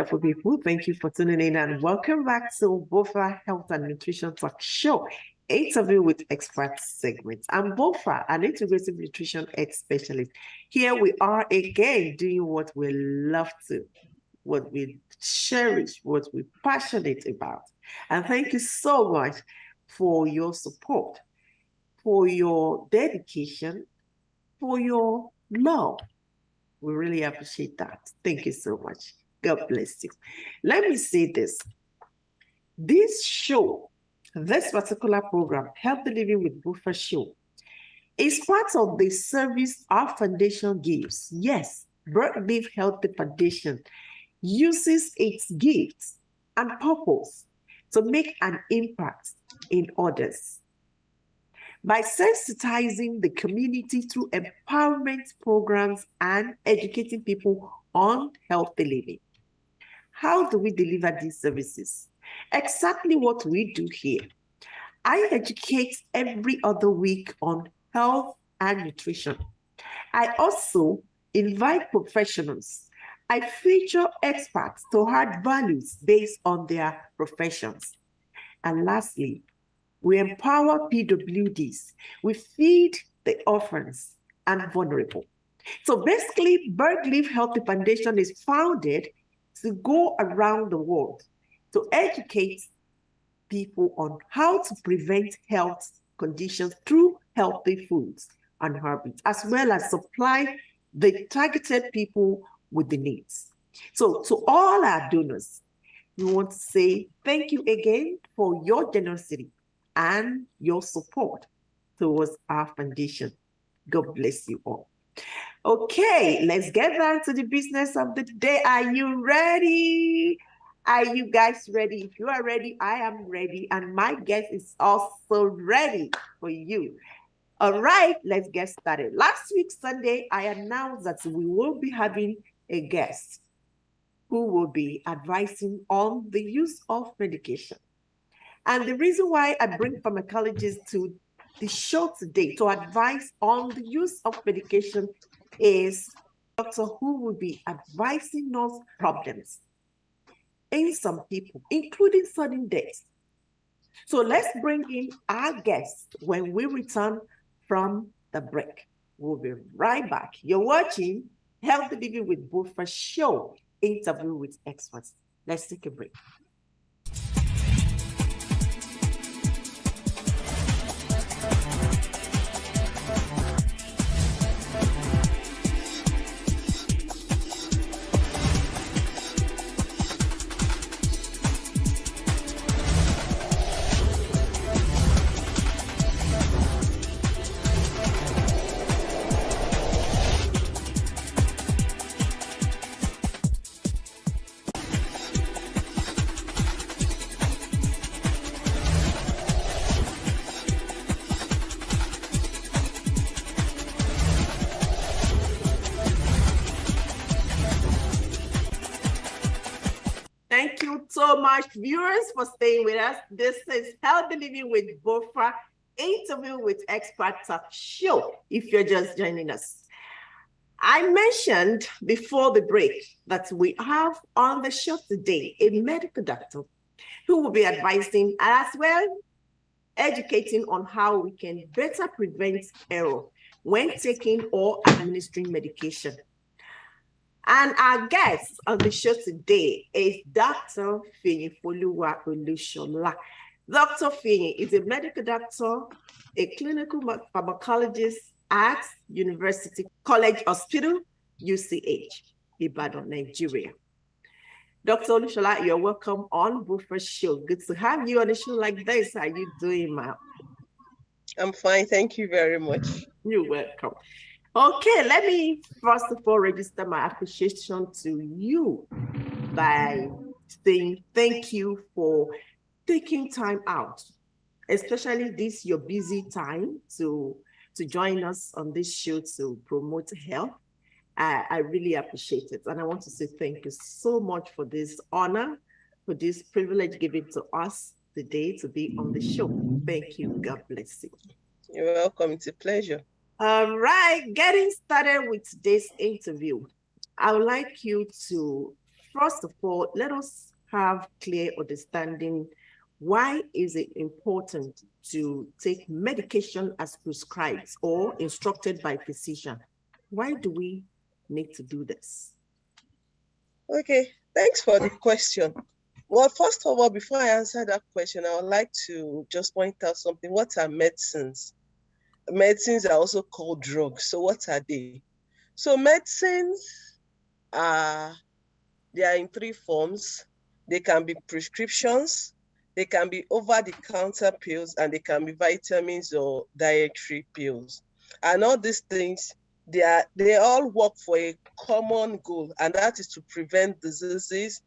wonderful people. Thank you for tuning in and welcome back to Bofa Health and Nutrition Talk Show, interview with experts segment. I'm Bofa, an integrative nutrition health specialist. Here we are again doing what we love to, what we cherish, what we're passionate about. And thank you so much for your support, for your dedication, for your love. We really appreciate that. Thank you so much. God bless you. Let me say this. This show, this particular program, Healthy Living with Buffer Show, is part of the service our foundation gives. Yes, Live Healthy Foundation uses its gifts and purpose to make an impact in others by sensitizing the community through empowerment programs and educating people on healthy living. How do we deliver these services? Exactly what we do here. I educate every other week on health and nutrition. I also invite professionals. I feature experts to add values based on their professions. And lastly, we empower PWDs. We feed the orphans and vulnerable. So basically, Live Healthy Foundation is founded to go around the world to educate people on how to prevent health conditions through healthy foods and habits, as well as supply the targeted people with the needs. So to all our donors, we want to say thank you again for your generosity and your support towards our foundation. God bless you all. Okay, let's get back to the business of the day. Are you ready? Are you guys ready? If you are ready, I am ready. And my guest is also ready for you. All right, let's get started. Last week, Sunday, I announced that we will be having a guest who will be advising on the use of medication. And the reason why I bring pharmacologists to the show today to advise on the use of medication is a doctor who will be advising us problems in some people, including sudden death. So let's bring in our guest when we return from the break. We'll be right back. You're watching Healthy Living with Buffer Show, interview with experts. Let's take a break. Thank you so much, viewers, for staying with us. This is Healthy Living with Bofra, interview with expert talk show, if you're just joining us. I mentioned before the break that we have on the show today a medical doctor who will be advising as well educating on how we can better prevent error when taking or administering medication. And our guest on the show today is Dr. Fiyinfoluwa Olusola. Dr. Fiyin is a medical doctor, a clinical pharmacologist at University College Hospital UCH, Ibadan, Nigeria. Dr. Olusola, you're welcome on Buffer Show. Good to have you on a show like this. How are you doing, ma'am? I'm fine. Thank you very much. You're welcome. Okay, let me first of all register my appreciation to you by saying thank you for taking time out, especially this your busy time to join us on this show to promote health. I really appreciate it. And I want to say thank you so much for this honor, for this privilege given to us today to be on the show. Thank you. God bless you. You're welcome. It's a pleasure. All right, getting started with today's interview. I would like you to first of all, let us have clear understanding. Why is it important to take medication as prescribed or instructed by physician? Why do we need to do this? Okay, thanks for the question. Well, first of all, before I answer that question, I would like to just point out something. What are medicines? Medicines are also called drugs. So what are they? So medicines are, they are in three forms. They can be prescriptions, they can be over-the-counter pills, and they can be vitamins or dietary pills. And all these things, they all work for a common goal, and that is to prevent diseases,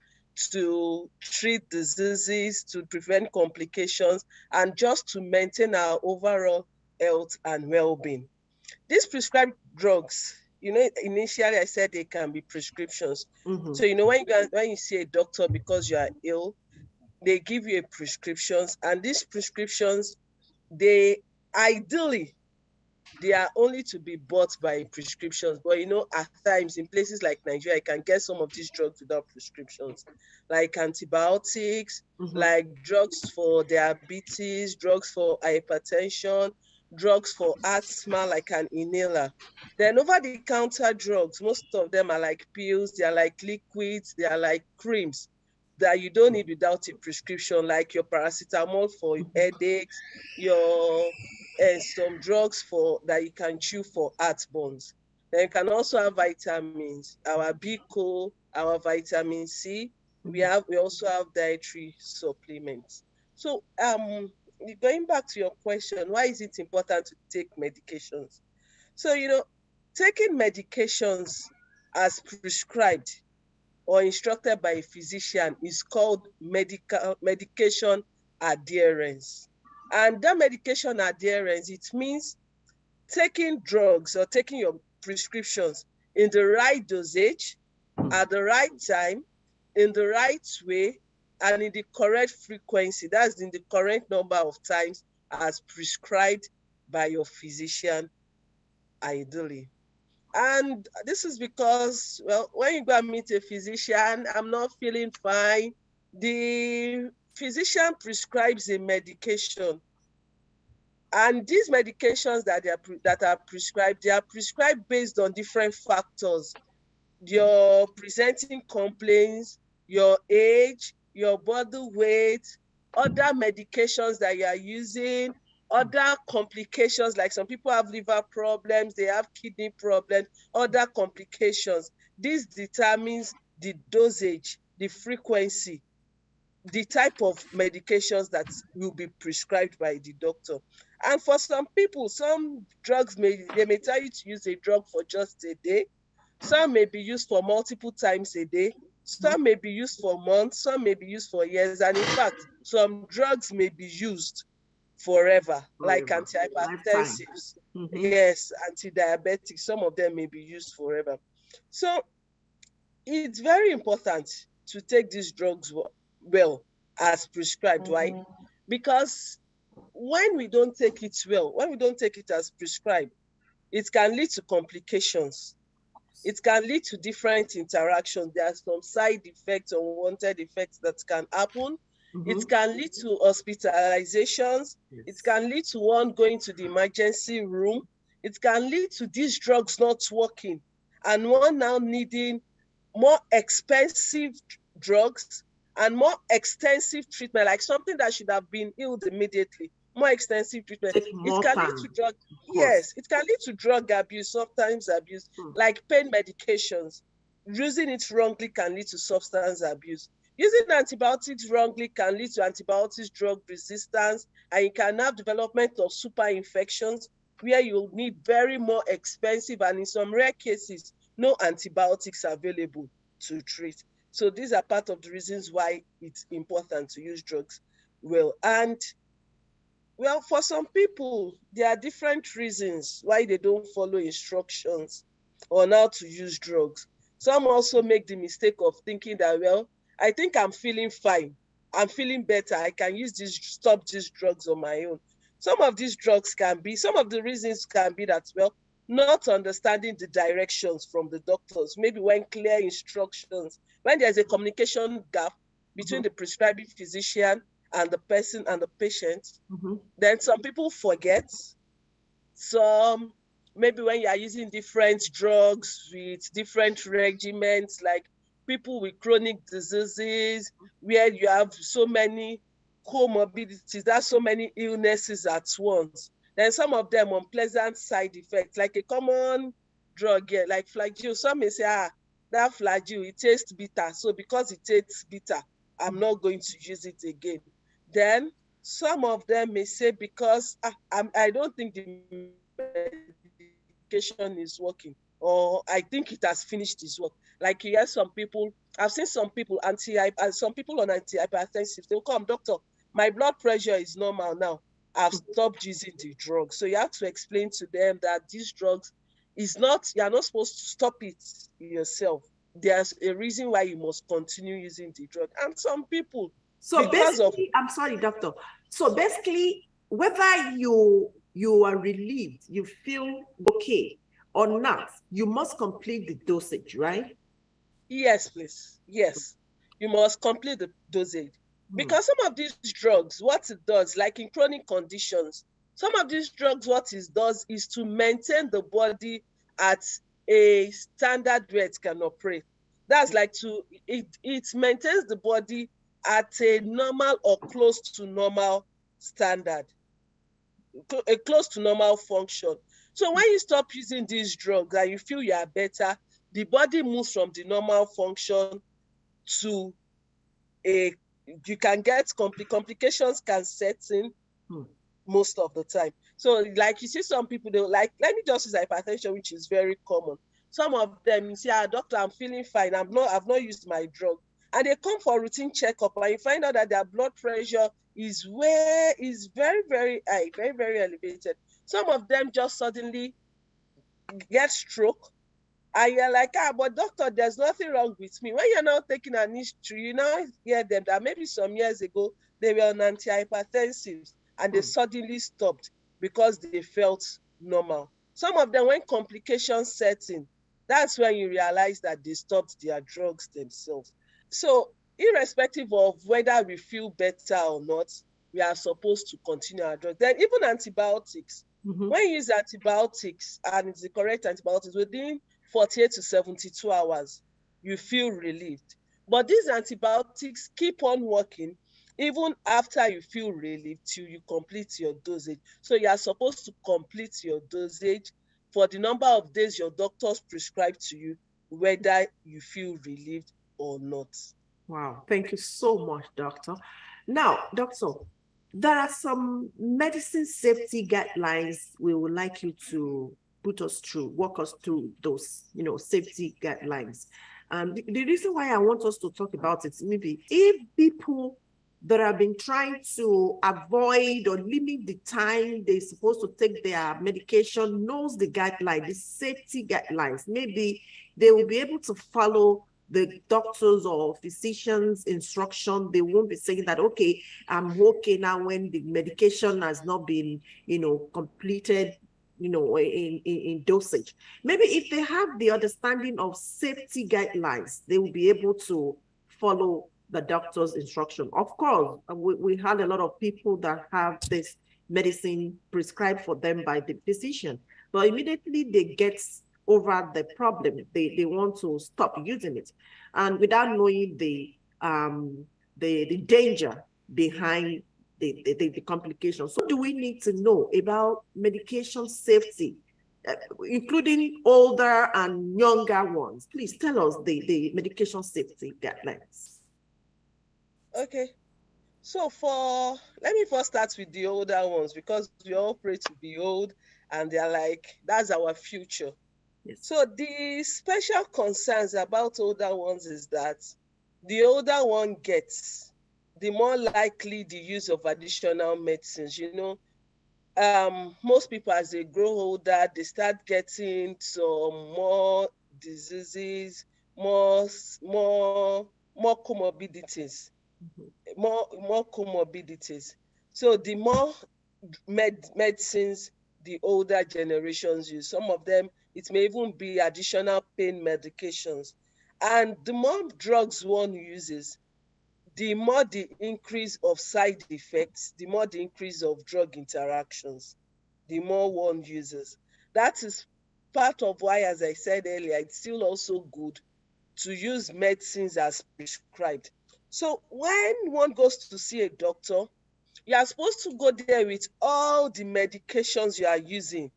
to treat diseases, to prevent complications, and just to maintain our overall health and well-being. These prescribed drugs, initially I said they can be prescriptions. Mm-hmm. So, when you see a doctor because you are ill, they give you a prescriptions, and these prescriptions, they ideally, they are only to be bought by prescriptions. But at times in places like Nigeria, you can get some of these drugs without prescriptions, like antibiotics, like drugs for diabetes, drugs for hypertension, drugs for asthma, like an inhaler. Then over-the-counter drugs, most of them are like pills, they are like liquids, they are like creams that you don't need without a prescription, like your paracetamol for headaches, your some drugs for that you can chew for heartburns. Then you can also have vitamins, our B-co, our vitamin C. We also have dietary supplements. So going back to your question, why is it important to take medications? So taking medications as prescribed or instructed by a physician is called medication adherence. And that medication adherence, it means taking drugs or taking your prescriptions in the right dosage, at the right time, in the right way, and in the correct frequency. That's in the correct number of times as prescribed by your physician, ideally. And this is because, well, when you go and meet a physician, I'm not feeling fine. The physician prescribes a medication. And these medications that are prescribed, they are prescribed based on different factors. Your presenting complaints, your age, your body weight, other medications that you are using, other complications, like some people have liver problems, they have kidney problems, other complications. This determines the dosage, the frequency, the type of medications that will be prescribed by the doctor. And for some people, some drugs they may tell you to use a drug for just a day. Some may be used for multiple times a day. Some may be used for months. Some may be used for years. And in fact, some drugs may be used forever, like antihypertensives. Yes, anti-diabetics. Some of them may be used forever. So it's very important to take these drugs well as prescribed. Why? Because when we don't take it well, when we don't take it as prescribed, it can lead to complications. It can lead to different interactions. There are some side effects, unwanted effects that can happen. It can lead to hospitalizations. It can lead to one going to the emergency room. It can lead to these drugs not working and one now needing more expensive drugs and more extensive treatment, like something that should have been healed immediately. More extensive treatment. It can lead to drug. Yes, it can lead to drug abuse, sometimes abuse, like pain medications. Using it wrongly can lead to substance abuse. Using antibiotics wrongly can lead to antibiotics drug resistance, and you can have development of super infections where you'll need very more expensive, and in some rare cases, no antibiotics available to treat. So these are part of the reasons why it's important to use drugs well. And well, for some people, there are different reasons why they don't follow instructions on how to use drugs. Some also make the mistake of thinking that, well, I think I'm feeling fine. I'm feeling better. I can stop these drugs on my own. Some of these drugs some of the reasons can be that, well, not understanding the directions from the doctors, maybe when clear instructions, when there's a communication gap between the prescribing physician and the person and the patient, then some people forget. Some, maybe when you are using different drugs with different regimens, like people with chronic diseases, where you have so many comorbidities, that's so many illnesses at once. Then some of them unpleasant side effects, like a common drug here, like flagyl. Some may say, that flagyl, it tastes bitter. So because it tastes bitter, I'm not going to use it again. Then some of them may say, because I don't think the medication is working, or I think it has finished its work. Like you hear some people, I've seen some people some people on antihypertensive, they'll come, doctor, my blood pressure is normal now. I've stopped using the drug. So you have to explain to them that these drugs is not, you're not supposed to stop it yourself. There's a reason why you must continue using the drug. And some people, so basically, I'm sorry, doctor. So basically, whether you are relieved, you feel okay or not, you must complete the dosage, right? Yes, please. Yes. You must complete the dosage. Because some of these drugs, what it does, like in chronic conditions, some of these drugs, what it does is to maintain the body at a standard where it can operate. That's like it maintains the body at a normal or close to normal standard, a close to normal function. So when you stop using these drugs and you feel you are better, the body moves from the normal function to you can get complications can set in most of the time. So like you see some people, they like, let me just use hypertension, which is very common. Some of them, you say, doctor, I'm feeling fine. I've not used my drug. And they come for routine checkup and you find out that their blood pressure is very, very high, very, very elevated. Some of them just suddenly get stroke. And you're like, but doctor, there's nothing wrong with me. When you're now taking an history, you now hear them that maybe some years ago, they were on antihypertensives and they suddenly stopped because they felt normal. Some of them, when complications set in, that's when you realize that they stopped their drugs themselves. So irrespective of whether we feel better or not, we are supposed to continue our drugs. Then even antibiotics, when you use antibiotics and it's the correct antibiotics, within 48 to 72 hours, you feel relieved. But these antibiotics keep on working even after you feel relieved till you complete your dosage. So you are supposed to complete your dosage for the number of days your doctors prescribe to you, whether you feel relieved or not. Wow, thank you so much, doctor. Now, doctor, there are some medicine safety guidelines we would like you to walk us through those, safety guidelines. The reason why I want us to talk about it, maybe if people that have been trying to avoid or limit the time they're supposed to take their medication knows the guideline, the safety guidelines, maybe they will be able to follow the doctors or physicians' instruction. They won't be saying that, okay, I'm okay now when the medication has not been, completed, in dosage. Maybe if they have the understanding of safety guidelines, they will be able to follow the doctor's instruction. Of course, we had a lot of people that have this medicine prescribed for them by the physician, but immediately they get over the problem, they want to stop using it, and without knowing the danger behind the complications. So, do we need to know about medication safety, including older and younger ones? Please tell us the medication safety guidelines. Okay. So let me first start with the older ones, because we all pray to be old and they're like, that's our future. Yes. So the special concerns about older ones is that the older one gets, the more likely the use of additional medicines. Most people, as they grow older, they start getting some more diseases, more comorbidities. More comorbidities. So the more medicines, the older generations use. Some of them, it may even be additional pain medications. And the more drugs one uses, the more the increase of side effects, the more the increase of drug interactions, the more one uses. That is part of why, as I said earlier, it's still also good to use medicines as prescribed. So when one goes to see a doctor, you are supposed to go there with all the medications you are using.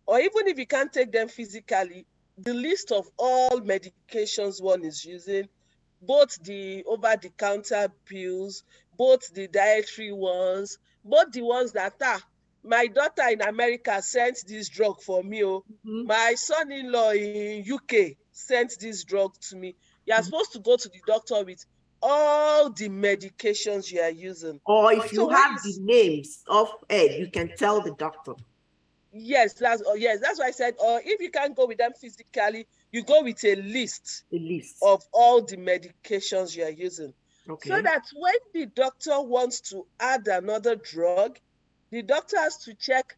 Or even if you can't take them physically, the list of all medications one is using, both the over-the-counter pills, both the dietary ones, both the ones that are, my daughter in America sent this drug for me. Oh, my son-in-law in UK sent this drug to me. You are supposed to go to the doctor with all the medications you are using. Or if So you have the names of it, you can tell the doctor. Yes, that's why I said, or if you can't go with them physically, you go with a list of all the medications you are using. Okay. So that when the doctor wants to add another drug, the doctor has to check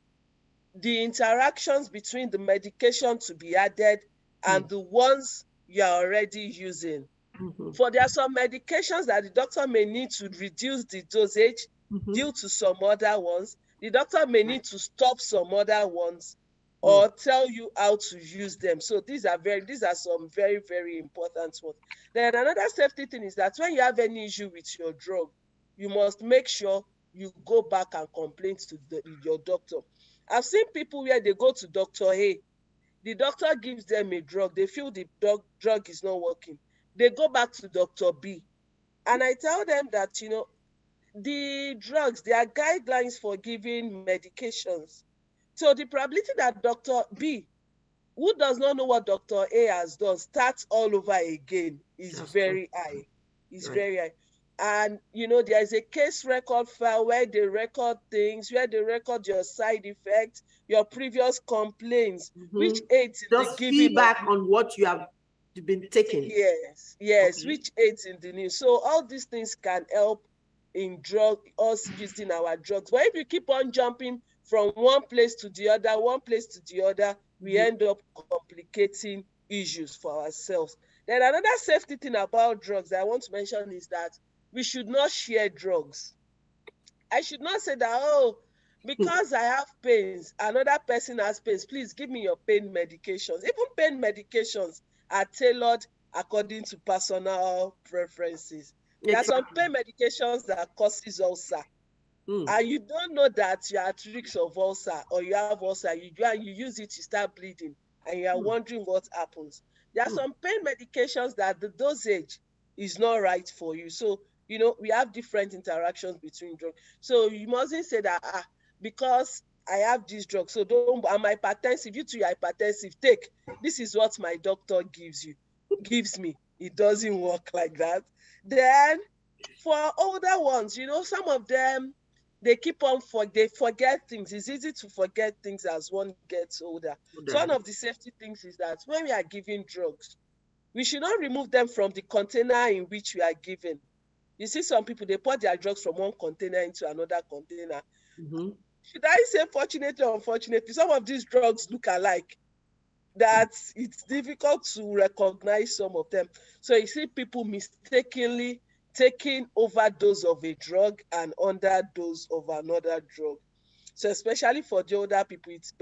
the interactions between the medication to be added and the ones you are already using. For there are some medications that the doctor may need to reduce the dosage due to some other ones. The doctor may need to stop some other ones or tell you how to use them. So these are some very, very important ones. Then another safety thing is that when you have any issue with your drug, you must make sure you go back and complain to your doctor. I've seen people where they go to Dr. A, the doctor gives them a drug, they feel the drug is not working. They go back to Dr. B, and I tell them that, the drugs, there are guidelines for giving medications. So the probability that Dr. B, who does not know what Dr. A has done, starts all over again is very high. It's very high. And, there is a case record file where they record things, where they record your side effects, your previous complaints, which aids in the giving feedback on what you have been taking. Yes, which aids in the news. So all these things can help in us using our drugs. But if you keep on jumping from one place to the other, we end up complicating issues for ourselves. Then another safety thing about drugs that I want to mention is that we should not share drugs. I should not say that, because I have pains, another person has pains, please give me your pain medications. Even pain medications are tailored according to personal preferences. There are some pain medications that causes ulcer. And you don't know that you are at risk of ulcer or you have ulcer. You use it, you start bleeding, and you are wondering what happens. There are some pain medications that the dosage is not right for you. So, we have different interactions between drugs. So you mustn't say that, because I have this drug, so I'm hypertensive, you too are hypertensive, take. This is what my doctor gives me. It doesn't work like that. Then for older ones, some of them, they keep on they forget things. It's easy to forget things as one gets older. So one of the safety things is that when we are giving drugs, we should not remove them from the container in which we are giving. You see some people, they pour their drugs from one container into another container. Should I say fortunately or unfortunately, some of these drugs look alike, that it's difficult to recognize some of them. So you see people mistakenly taking overdose of a drug and underdose of another drug. So especially for the older people, it's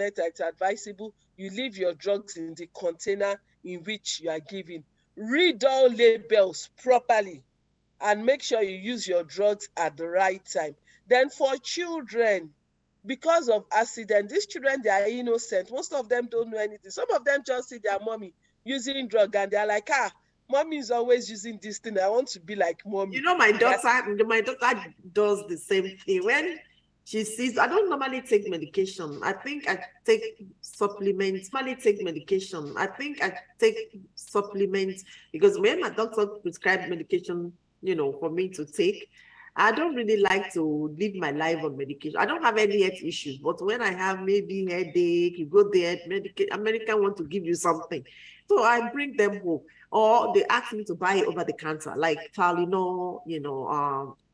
advisable you leave your drugs in the container in which you are giving. Read all labels properly and make sure you use your drugs at the right time. Then for children, because of accident, these children, they are innocent. Most of them don't know anything. Some of them just see their mommy using drug and they're like, mommy is always using this thing. I want to be like mommy. My daughter does the same thing. When she sees, I don't normally take medication. I think I take supplements. Normally take medication. I think I take supplements because when my doctor prescribed medication, for me to take, I don't really like to live my life on medication. I don't have any health issues, but when I have maybe headache, you go there, American want to give you something. So I bring them home. Or they ask me to buy it over the counter, like Tylenol,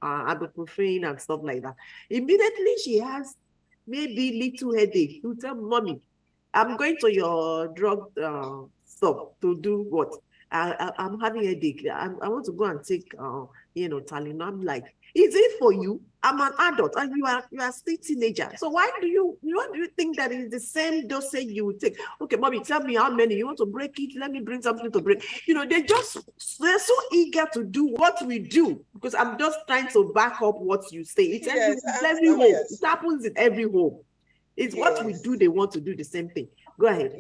ibuprofen and stuff like that. Immediately she has maybe little headache, you tell mommy, I'm going to your drug stop to do what? I'm having a headache. I want to go and take Tylenol. I'm like, is it for you? I'm an adult and you are still teenager. So why do you think that it's the same dosage you would take? Okay, mommy, tell me how many. You want to break it? Let me bring something to break. They're so eager to do what we do, because I'm just trying to back up what you say. It's every home. Yes. It happens in every home. It's what we do. They want to do the same thing. Go ahead.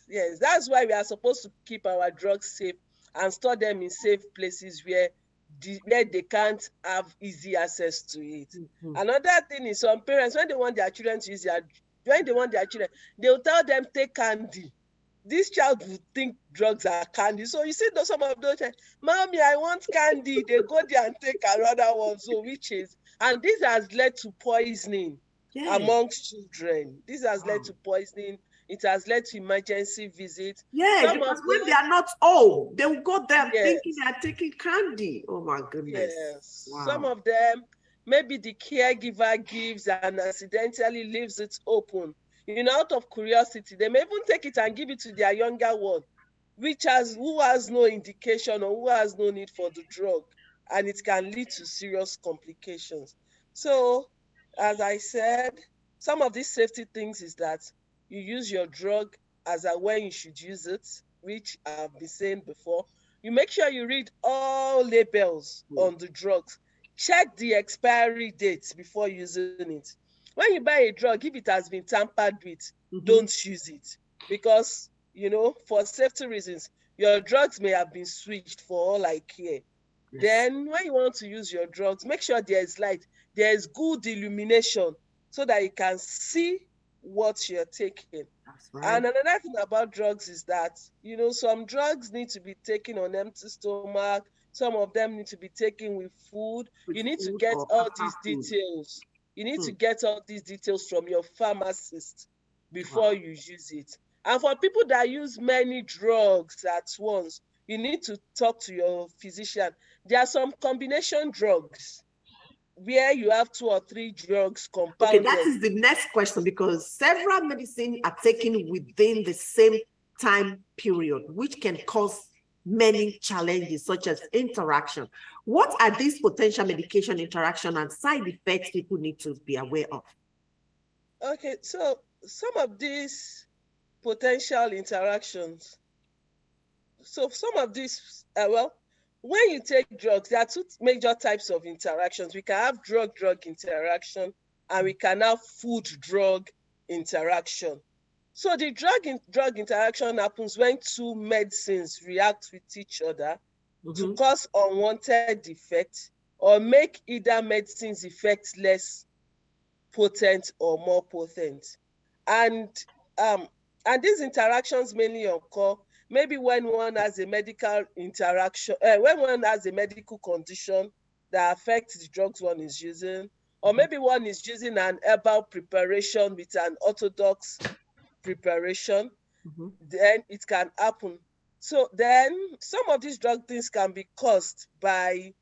Yes. That's why we are supposed to keep our drugs safe and store them in safe places where they can't have easy access to it. Another thing is, some parents, when they want their children to use they'll tell them, take candy. This child will think drugs are candy. So you see some of those, mommy, I want candy. They go there and take another one. So and this has led to poisoning amongst children. This has led to poisoning. It has led to emergency visits. Yeah, because when they are not old, they will go there thinking they are taking candy. Oh my goodness. Yes. Wow. Some of them, maybe the caregiver gives and accidentally leaves it open. Out of curiosity, they may even take it and give it to their younger one, who has no indication or who has no need for the drug, and it can lead to serious complications. So, as I said, some of these safety things is that you use your drug as and when you should use it, which I've been saying before. You make sure you read all labels on the drugs. Check the expiry dates before using it. When you buy a drug, if it has been tampered with, don't use it. Because, for safety reasons, your drugs may have been switched for all I care. Yes. Then when you want to use your drugs, make sure there's light, there's good illumination so that you can see what you're taking. Right. And another thing about drugs is that, some drugs need to be taken on empty stomach. Some of them need to be taken with food. You need to get all these details. You need to get all these details from your pharmacist before you use it. And for people that use many drugs at once, you need to talk to your physician. There are some combination drugs where you have 2 or 3 drugs compounded. Okay, that is the next question, because several medicines are taken within the same time period, which can cause many challenges, such as interaction. What are these potential medication interaction and side effects people need to be aware of? Okay, so some of these potential interactions, when you take drugs, there are 2 major types of interactions. We can have drug-drug interaction, and we can have food-drug interaction. So the drug interaction happens when 2 medicines react with each other to cause unwanted effects or make either medicine's effect less potent or more potent. And these interactions mainly occur maybe when one has a medical interaction, when one has a medical condition that affects the drugs one is using, or maybe one is using an herbal preparation with an orthodox preparation, then it can happen. So then some of these drug things can be caused by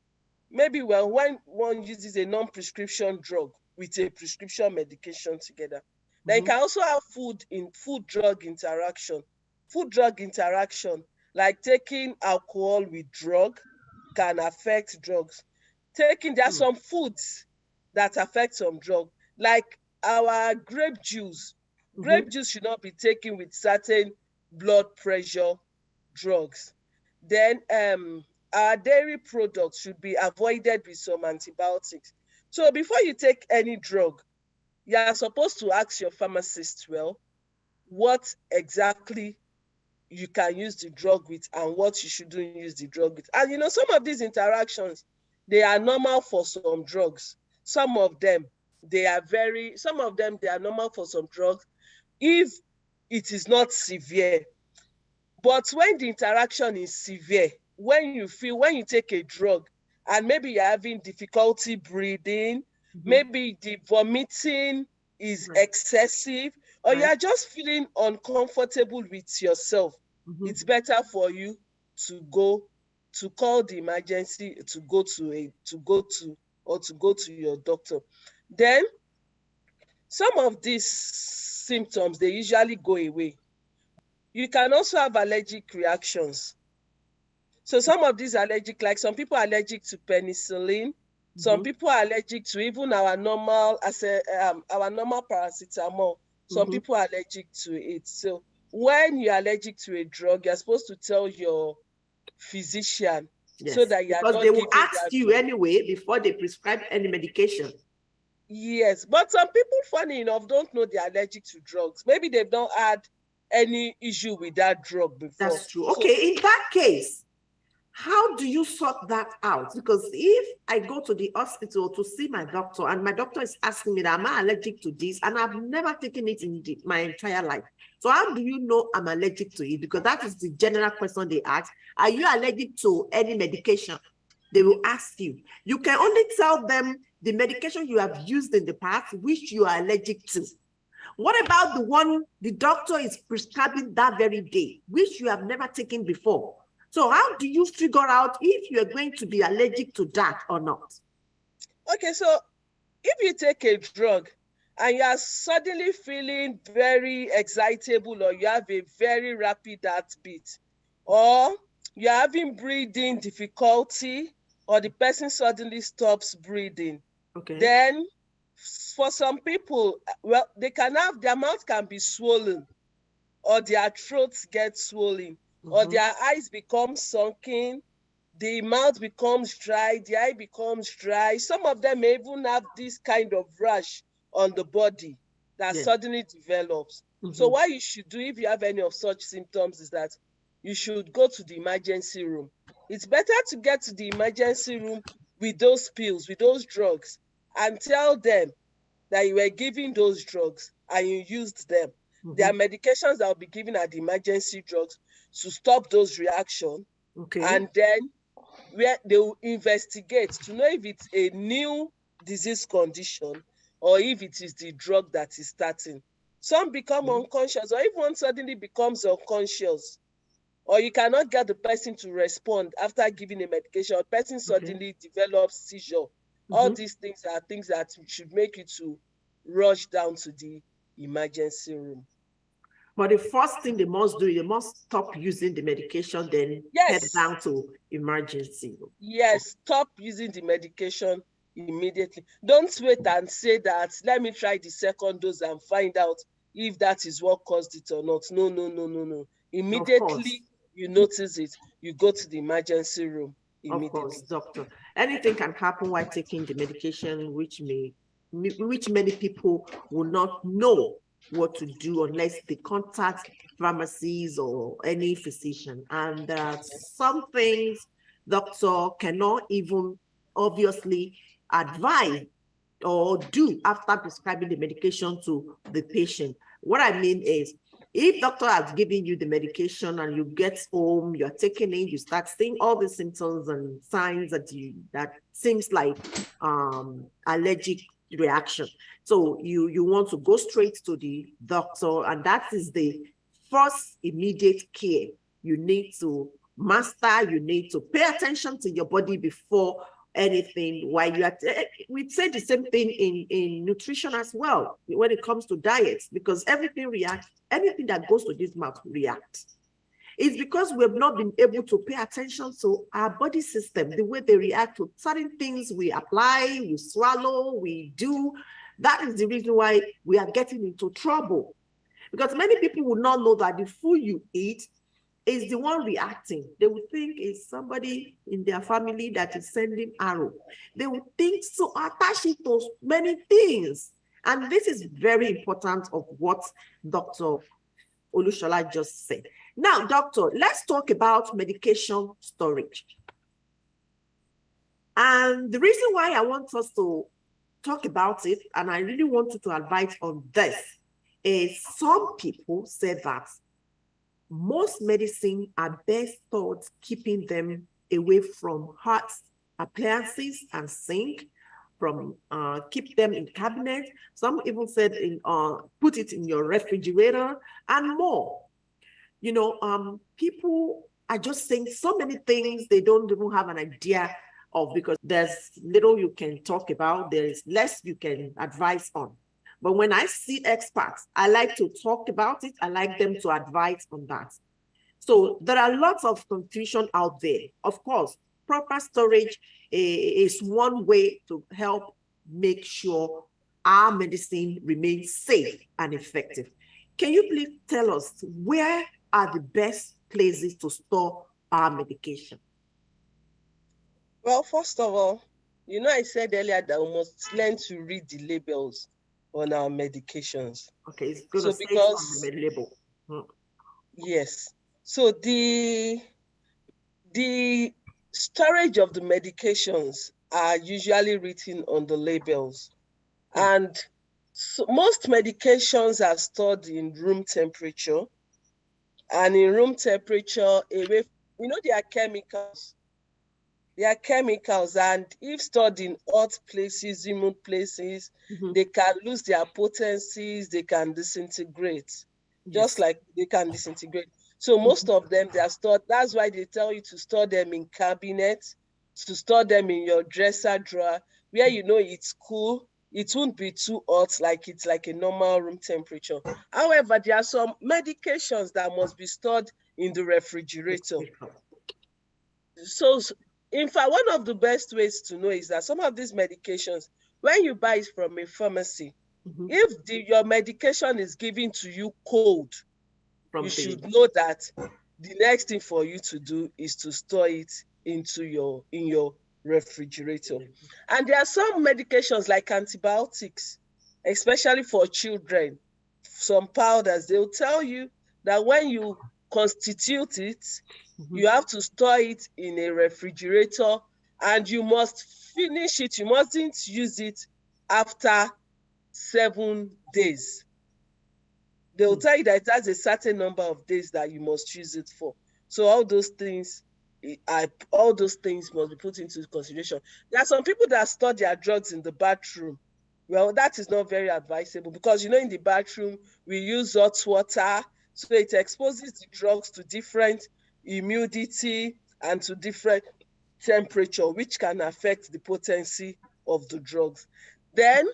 maybe when one uses a non-prescription drug with a prescription medication together. Then you can also have food-drug interaction. Food-drug interaction, like taking alcohol with drug, can affect drugs. There are some foods that affect some drug, like our grape juice. Grape juice should not be taken with certain blood pressure drugs. Then our dairy products should be avoided with some antibiotics. So before you take any drug, you are supposed to ask your pharmacist, what exactly you can use the drug with and what you shouldn't use the drug with. And some of these interactions, they are normal for some drugs. Some of them, they are normal for some drugs if it is not severe. But when the interaction is severe, when you take a drug and maybe you're having difficulty breathing, maybe the vomiting is excessive, or you're just feeling uncomfortable with yourself, it's better for you to call the emergency, to go to your doctor. Then Some of these symptoms, they usually go away. You can also have allergic reactions. So some of these allergic, like some people are allergic to penicillin, some people are allergic to even our normal paracetamol. Some people are allergic to it. So when you're allergic to a drug, you're supposed to tell your physician, so that you are because not they will giving ask that you drug. anyway before they prescribe any medication. Yes, but some people, funny enough, don't know they're allergic to drugs. Maybe they've not had any issue with that drug before. That's true. Okay, in that case, how do you sort that out? Because if I go to the hospital to see my doctor and my doctor is asking me that am I allergic to this, and I've never taken it in my entire life. So how do you know I'm allergic to it? Because that is the general question they ask. Are you allergic to any medication? They will ask you. You can only tell them the medication you have used in the past, which you are allergic to. What about the one the doctor is prescribing that very day, which you have never taken before? So how do you figure out if you're going to be allergic to that or not? Okay, so if you take a drug and you are suddenly feeling very excitable, or you have a very rapid heartbeat, or you're having breathing difficulty, or the person suddenly stops breathing, then for some people, well, they can have, their mouth can be swollen, or their throats get swollen, or their eyes become sunken, the mouth becomes dry, the eye becomes dry. Some of them may even have this kind of rash on the body that suddenly develops. So what you should do if you have any of such symptoms is that you should go to the emergency room. It's better to get to the emergency room with those pills, with those drugs, and tell them that you were given those drugs and you used them. There are medications that will be given at the emergency drugs to stop those reactions. And then where they will investigate to know if it's a new disease condition or if it is the drug that is starting. Some become unconscious, or if one suddenly becomes unconscious, or you cannot get the person to respond after giving a medication, or person suddenly develops seizure. All these things are things that should make you to rush down to the emergency room. But the first thing they must do, they must stop using the medication, then head down to emergency. Yes, stop using the medication immediately. Don't wait and say that, let me try the second dose and find out if that is what caused it or not. No. Immediately you notice it, you go to the emergency room immediately. Of course, doctor. Anything can happen while taking the medication, which many people will not know what to do unless they contact pharmacies or any physician. And there are some things doctor cannot even obviously advise or do after prescribing the medication to the patient. What I mean is, if doctor has given you the medication and you get home, you're taking it, you start seeing all the symptoms and signs that seems like allergic reaction. So you want to go straight to the doctor, and that is the first immediate care you need to master. You need to pay attention to your body before anything. While you are, we say the same thing in nutrition as well when it comes to diets, because everything reacts. Anything that goes to this mouth reacts. It's because we have not been able to pay attention to our body system, the way they react to certain things we apply, we swallow, we do. That is the reason why we are getting into trouble. Because many people will not know that the food you eat is the one reacting. They will think it's somebody in their family that is sending arrow. They will think so, attach it to many things. And this is very important of what Dr. Olusola just said. Now, doctor, let's talk about medication storage. And the reason why I want us to talk about it, and I really want you to advise on this, is some people say that most medicine are best taught keeping them away from hot appliances and sink, from keep them in cabinet. Some even said put it in your refrigerator and more. You know, people are just saying so many things they don't even have an idea of, because there's little you can talk about, there is less you can advise on. But when I see experts, I like to talk about it. I like them to advise on that. So there are lots of confusion out there. Of course, proper storage is one way to help make sure our medicine remains safe and effective. Can you please tell us where are the best places to store our medication? Well, first of all, I said earlier that we must learn to read the labels on our medications. Okay, it's going to So say it on because, the label. yes, so the storage of the medications are usually written on the labels. And so most medications are stored in room temperature. And in room temperature, away, there are chemicals. There are chemicals, and if stored in hot places, humid places, they can lose their potencies, they can disintegrate, just like they can disintegrate. So most of them, they are stored. That's why they tell you to store them in cabinets, to store them in your dresser drawer, where it's cool. It won't be too hot, like it's like a normal room temperature. However, there are some medications that must be stored in the refrigerator. So, in fact, one of the best ways to know is that some of these medications, when you buy it from a pharmacy, if your medication is given to you cold, you should know that the next thing for you to do is to store it in your refrigerator. And there are some medications like antibiotics, especially for children, some powders, they'll tell you that when you constitute it, you have to store it in a refrigerator, and you must finish it. You mustn't use it after 7 days. They'll tell you that it has a certain number of days that you must use it for. So all those things must be put into consideration. There are some people that store their drugs in the bathroom. Well, that is not very advisable, because in the bathroom we use hot water, so it exposes the drugs to different humidity and to different temperature, which can affect the potency of the drugs. Then,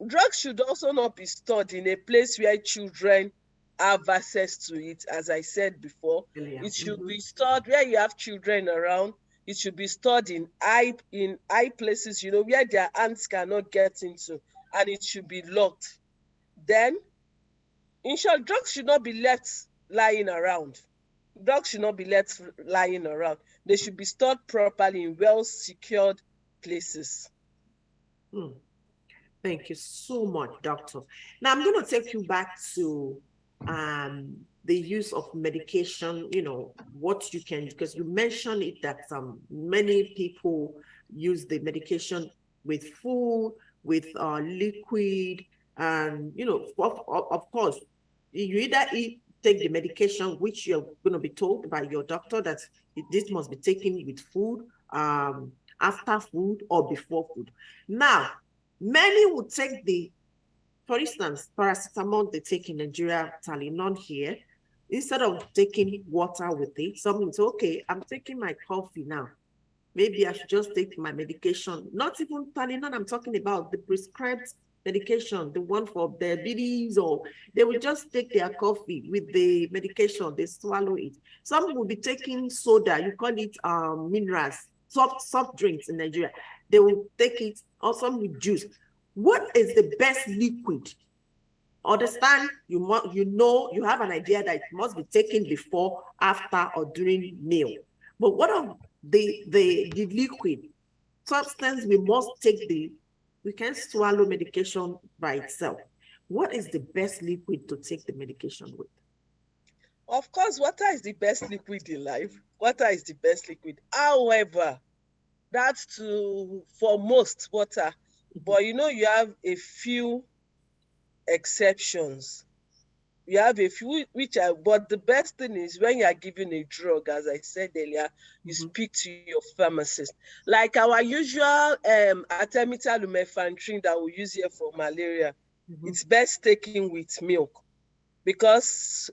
drugs should also not be stored in a place where children have access to it. As I said before, it should be stored where you have children around. It should be stored in high places, where their hands cannot get into, and it should be locked. Then, in short, drugs should not be left lying around. Drugs should not be left lying around. They should be stored properly in well-secured places. Thank you so much, Doctor. Now I'm going to take you back to the use of medication, what you can, because you mentioned it that many people use the medication with food, with liquid, and, of course, you either take the medication, which you're going to be told by your doctor that this must be taken with food, after food or before food. Now, many would take for instance, paracetamol they take in Nigeria, Tylenol here, instead of taking water with it, some would say, okay, I'm taking my coffee now. Maybe I should just take my medication. Not even Tylenol, I'm talking about the prescribed medication, the one for diabetes, or they will just take their coffee with the medication, they swallow it. Some will be taking soda, you call it minerals, soft drinks in Nigeria. They will take it, or some with juice. What is the best liquid? Understand, you have an idea that it must be taken before, after, or during meal. But what of the liquid substance we must take? We can't swallow medication by itself. What is the best liquid to take the medication with? Of course, water is the best liquid in life. Water is the best liquid. However, that's for most water. But you have a few exceptions. You have a few but the best thing is when you are given a drug, as I said earlier, you speak to your pharmacist. Like our usual artemether lumefantrine that we use here for malaria, it's best taken with milk, because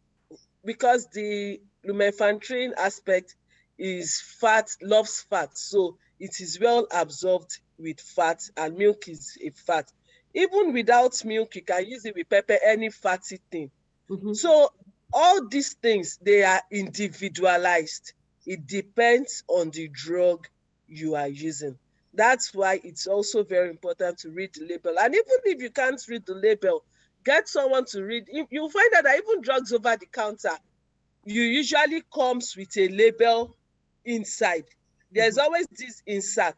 the lumefantrine aspect is fat, loves fat, so it is well absorbed with fat, and milk is a fat. Even without milk, you can use it with pepper, any fatty thing. Mm-hmm. So all these things, they are individualized. It depends on the drug you are using. That's why it's also very important to read the label. And even if you can't read the label, get someone to read. You'll find that even drugs over the counter, you usually comes with a label inside. There's always this insert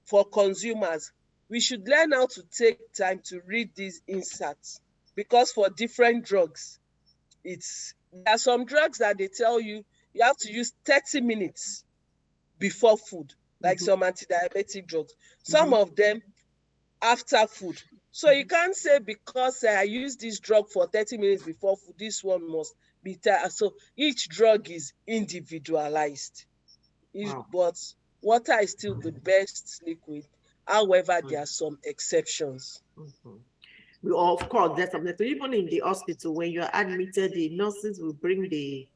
for consumers. We should learn how to take time to read these inserts, because for different drugs, there are some drugs that they tell you you have to use 30 minutes before food, like some anti-diabetic drugs. Some of them after food. So you can't say because I use this drug for 30 minutes before food, this one must be so each drug is individualized. Wow. But water is still the best liquid. However, there are some exceptions. Of course, there's something. So even in the hospital, when you're admitted, the nurses will bring the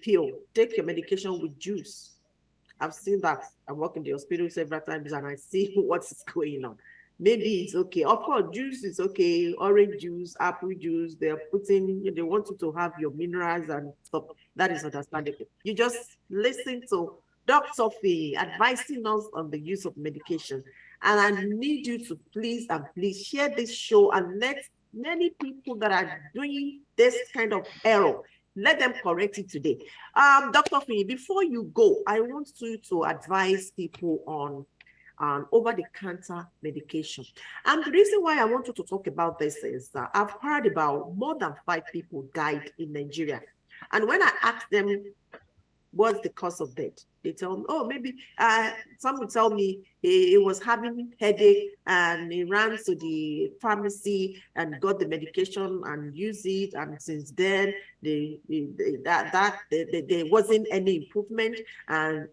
pill. Take your medication with juice. I've seen that. I work in the hospital several times and I see what's going on. Maybe it's okay. Of course, juice is okay. Orange juice, apple juice, they're putting, they want you to have your minerals and stuff. That is understandable. You just listen to Dr. Fee advising us on the use of medication. And I need you to please share this show and let many people that are doing this kind of error, let them correct it today. Dr. Fee, before you go, I want you to advise people on over-the-counter medication. And the reason why I want you to talk about this is that I've heard about more than 5 people died in Nigeria. And when I asked them what's the cause of death, they tell me, oh, maybe some would tell me he was having headache and he ran to the pharmacy and got the medication and used it. And since then, there wasn't any improvement, and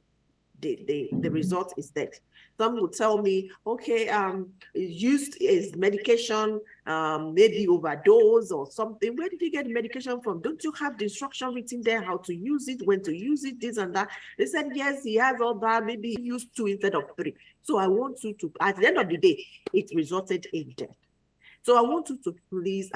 the result is death. Some will tell me, okay, used his medication, maybe overdose or something. Where did he get the medication from? Don't you have the instruction written there, how to use it, when to use it, this and that? They said, yes, he has all that. Maybe he used 2 instead of 3. So I want you to, at the end of the day, it resulted in death. So I want you to please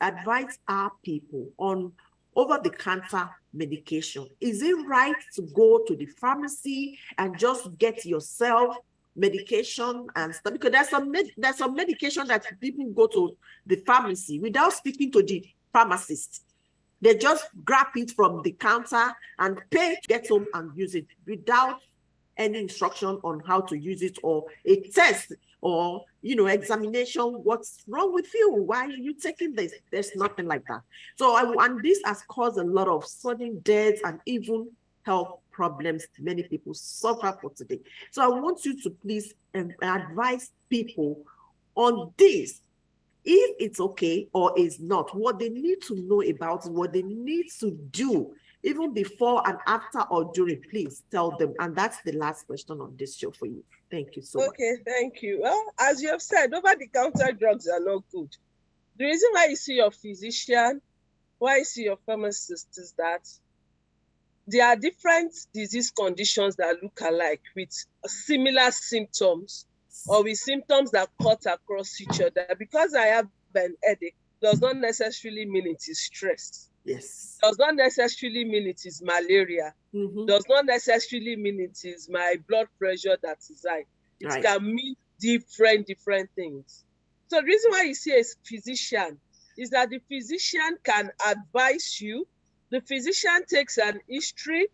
advise our people on over-the-counter medication. Is it right to go to the pharmacy and just get yourself medication and stuff? Because there's some medication that people go to the pharmacy without speaking to the pharmacist. They just grab it from the counter and pay to get home and use it without any instruction on how to use it, or a test, or examination. What's wrong with you? Why are you taking this? There's nothing like that. So and this has caused a lot of sudden deaths and even health problems many people suffer for today. So I want you to please advise people on this, if it's okay or is not, what they need to know about, what they need to do, even before and after or during. Please tell them. And that's the last question on this show for you. Thank you so much. Okay, thank you. Well, as you have said, over-the-counter drugs are not good. The reason why you see your physician, why you see your pharmacist, is that there are different disease conditions that look alike with similar symptoms, or with symptoms that cut across each other. Because I have an headache does not necessarily mean it is stress. Yes. Does not necessarily mean it is malaria. Does not necessarily mean it is my blood pressure that is high. It can mean different things. So the reason why you see a physician is that the physician can advise you. The physician takes an history,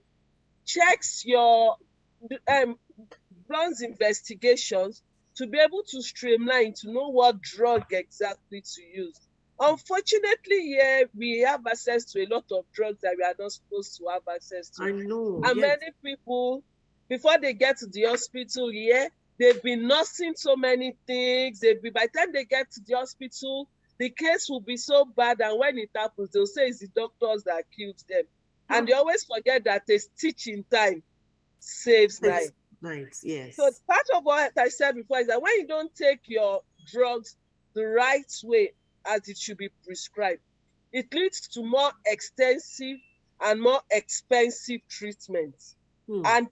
checks your runs investigations to be able to streamline, to know what drug exactly to use. Unfortunately, here we have access to a lot of drugs that we are not supposed to have access to. I know. And many people, before they get to the hospital here, they've been nursing so many things. By the time they get to the hospital, the case will be so bad, and when it happens, they'll say it's the doctors that killed them. And they always forget that a stitch in time saves life. Nice, yes. So part of what I said before is that when you don't take your drugs the right way, as it should be prescribed, it leads to more extensive and more expensive treatments. And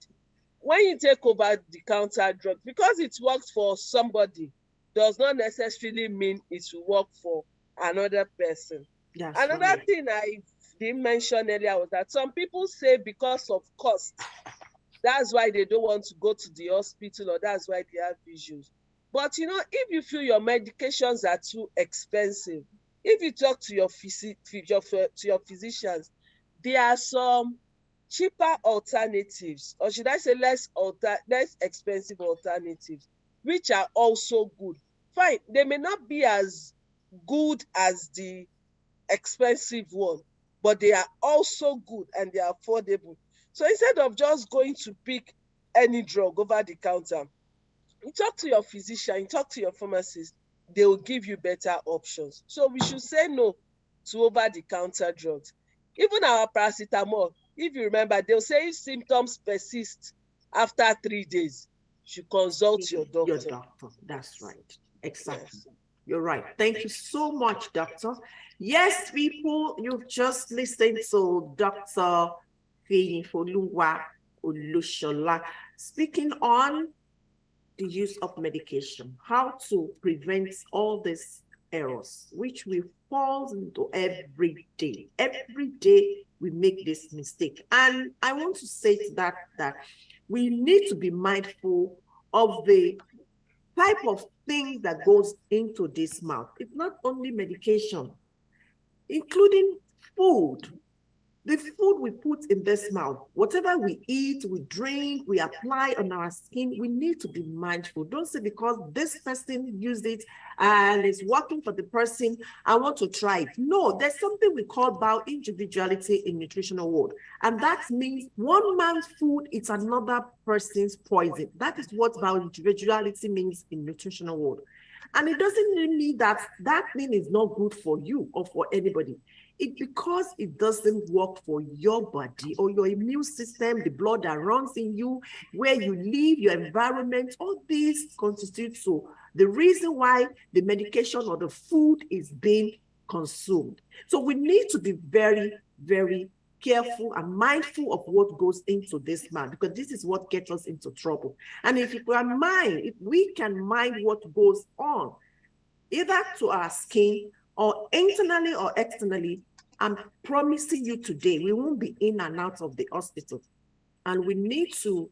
when you take over the counter drugs, because it works for somebody, does not necessarily mean it will work for another person. That's Another right. thing I didn't mention earlier was that some people say because of cost, that's why they don't want to go to the hospital, or that's why they have issues. But you know, if you feel your medications are too expensive, if you talk to your physicians, there are some cheaper alternatives, or should I say less expensive alternatives, which are also good. Fine, they may not be as good as the expensive one, but they are also good and they are affordable. So instead of just going to pick any drug over the counter, you talk to your physician, you talk to your pharmacist, they will give you better options. So we should say no to over the counter drugs. Even our paracetamol, if you remember, they'll say if symptoms persist after 3 days, you should consult your doctor. Your doctor. That's right. Exactly. Yes. You're right. Thank you so much, doctor. Yes, people, you've just listened to Dr. Fiyinfoluwa Olusola speaking on the use of medication, how to prevent all these errors, which we fall into every day. Every day we make this mistake. And I want to say to that we need to be mindful of the type of thing that goes into this mouth. It's not only medication, including food. The food we put in this mouth, whatever we eat, we drink, we apply on our skin, we need to be mindful. Don't say because this person used it and it's working for the person, I want to try it. No, there's something we call bio-individuality in nutritional world. And that means one man's food is another person's poison. That is what bio-individuality means in nutritional world. And it doesn't mean that that thing is not good for you or for anybody. It's because it doesn't work for your body or your immune system, the blood that runs in you, where you live, your environment, all these constitute so the reason why the medication or the food is being consumed. So we need to be very, very careful and mindful of what goes into this man, because this is what gets us into trouble. And if we can mind what goes on, either to our skin or internally or externally, I'm promising you today, we won't be in and out of the hospital. And we need to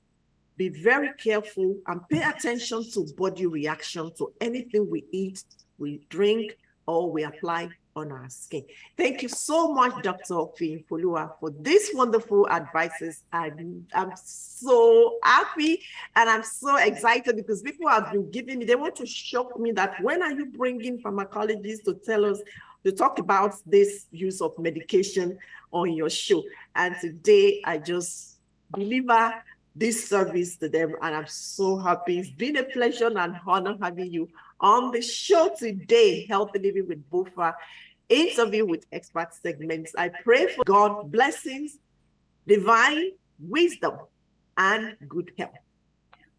be very careful and pay attention to body reaction to anything we eat, we drink, or we apply on our skin. Thank you so much, Dr. Fiyinfoluwa, for these wonderful advices. I'm so happy and I'm so excited because people have been giving me, they want to shock me that when are you bringing pharmacologists to tell us, to talk about this use of medication on your show. And today I just deliver this service to them and I'm so happy. It's been a pleasure and honor having you on the show today, Healthy Living with Bofa, interview with expert segments. I pray for God blessings, divine wisdom, and good health.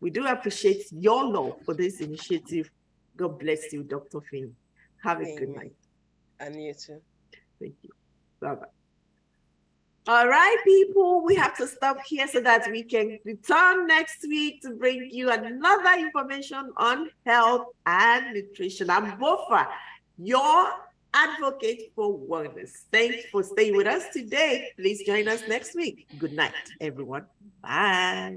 We do appreciate your love for this initiative. God bless you, Dr. Finn. Have a good night. And you too. Thank you. Bye-bye. All right, people, we have to stop here so that we can return next week to bring you another information on health and nutrition. I'm Bofa, your advocate for wellness. Thanks for staying with us today. Please join us next week. Good night, everyone. Bye.